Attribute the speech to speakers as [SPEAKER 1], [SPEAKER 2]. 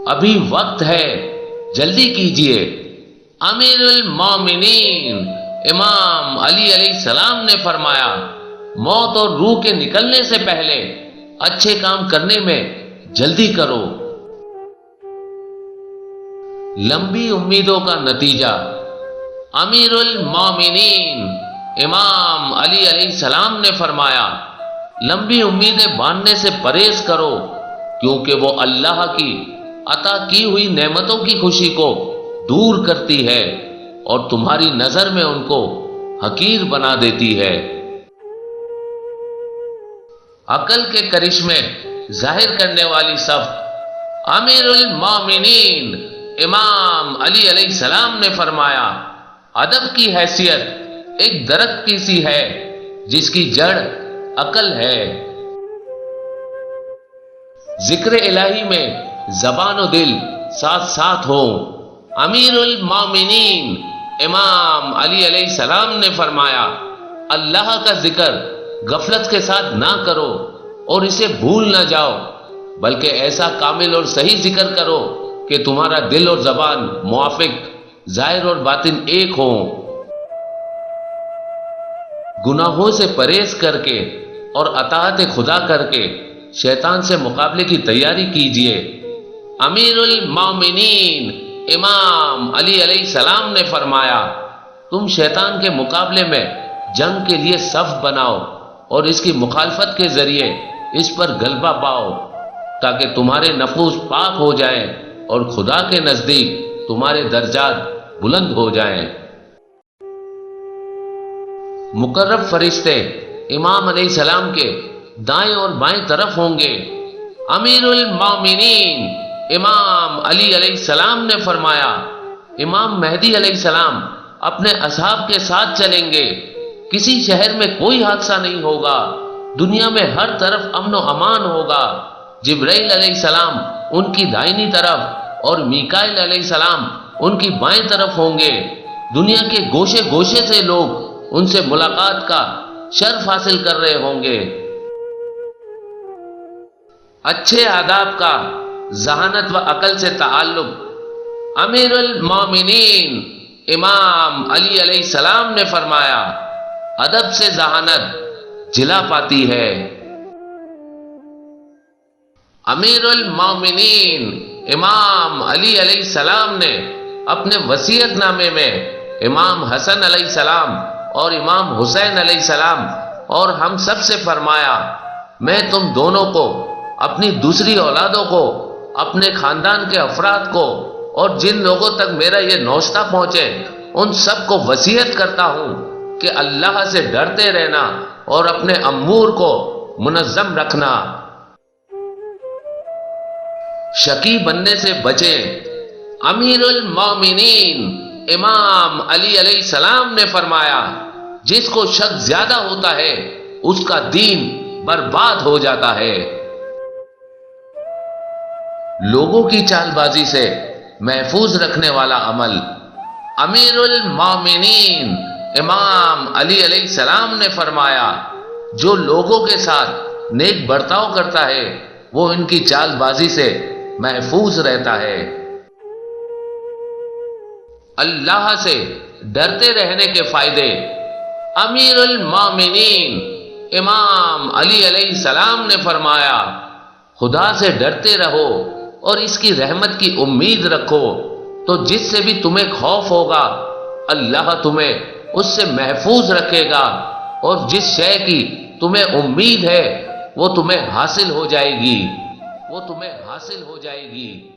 [SPEAKER 1] ابھی وقت ہے، جلدی کیجئے۔ امیر المومنین امام علی علیہ السلام نے فرمایا، موت اور روح کے نکلنے سے پہلے اچھے کام کرنے میں جلدی کرو۔ لمبی امیدوں کا نتیجہ۔ امیر المومنین امام علی علیہ السلام نے فرمایا، لمبی امیدیں باندھنے سے پرہیز کرو، کیونکہ وہ اللہ کی عطا کی ہوئی نعمتوں کی خوشی کو دور کرتی ہے اور تمہاری نظر میں ان کو حقیر بنا دیتی ہے۔ عقل کے کرشمے ظاہر کرنے والی صفت۔ امیر المومنین امام علی علیہ السلام نے فرمایا، ادب کی حیثیت ایک درخت کی سی ہے جس کی جڑ عقل ہے۔ ذکر الہی میں زبان و دل ساتھ ساتھ ہوں۔ امیر المومنین امام علی علیہ السلام نے فرمایا، اللہ کا ذکر غفلت کے ساتھ نہ کرو اور اسے بھول نہ جاؤ، بلکہ ایسا کامل اور صحیح ذکر کرو کہ تمہارا دل اور زبان موافق، ظاہر اور باطن ایک ہوں۔ گناہوں سے پرہیز کر کے اور اطاعت خدا کر کے شیطان سے مقابلے کی تیاری کیجیے۔ امیر المومنین امام علی علیہ السلام نے فرمایا، تم شیطان کے مقابلے میں جنگ کے لیے صف بناؤ اور اس کی مخالفت کے ذریعے اس پر غلبہ پاؤ، تاکہ تمہارے نفوس پاک ہو جائیں اور خدا کے نزدیک تمہارے درجات بلند ہو جائیں۔ مقرب فرشتے امام علیہ السلام کے دائیں اور بائیں طرف ہوں گے۔ امیر المومنین امام علی علیہ السلام نے فرمایا، امام مہدی علیہ السلام اپنے اصحاب کے ساتھ چلیں گے، کسی شہر میں کوئی حادثہ نہیں ہوگا، دنیا میں ہر طرف امن و امان ہوگا۔ جبرائیل علیہ السلام ان کی دائنی طرف اور میکائیل علیہ السلام ان کی بائیں طرف ہوں گے۔ دنیا کے گوشے گوشے سے لوگ ان سے ملاقات کا شرف حاصل کر رہے ہوں گے۔ اچھے آداب کا ذہانت و عقل سے تعلق۔ امیر المومنین امام علی علیہ السلام نے فرمایا، ادب سے ذہانت جلا پاتی ہے۔ امیر المومنین امام علی علیہ السلام نے اپنے وصیت نامے میں امام حسن علیہ السلام اور امام حسین علیہ السلام اور ہم سب سے فرمایا، میں تم دونوں کو، اپنی دوسری اولادوں کو، اپنے خاندان کے افراد کو اور جن لوگوں تک میرا یہ نوشتہ پہنچے ان سب کو وصیت کرتا ہوں کہ اللہ سے ڈرتے رہنا اور اپنے امور کو منظم رکھنا۔ شقی بننے سے بچیں۔ امیر المومنین امام علی علیہ السلام نے فرمایا، جس کو شک زیادہ ہوتا ہے اس کا دین برباد ہو جاتا ہے۔ لوگوں کی چال بازی سے محفوظ رکھنے والا عمل۔ امیر المومنین امام علی علیہ السلام نے فرمایا، جو لوگوں کے ساتھ نیک برتاؤ کرتا ہے وہ ان کی چال بازی سے محفوظ رہتا ہے۔ اللہ سے ڈرتے رہنے کے فائدے۔ امیر المومنین امام علی علیہ السلام نے فرمایا، خدا سے ڈرتے رہو اور اس کی رحمت کی امید رکھو، تو جس سے بھی تمہیں خوف ہوگا اللہ تمہیں اس سے محفوظ رکھے گا، اور جس شے کی تمہیں امید ہے وہ تمہیں حاصل ہو جائے گی، وہ تمہیں حاصل ہو جائے گی۔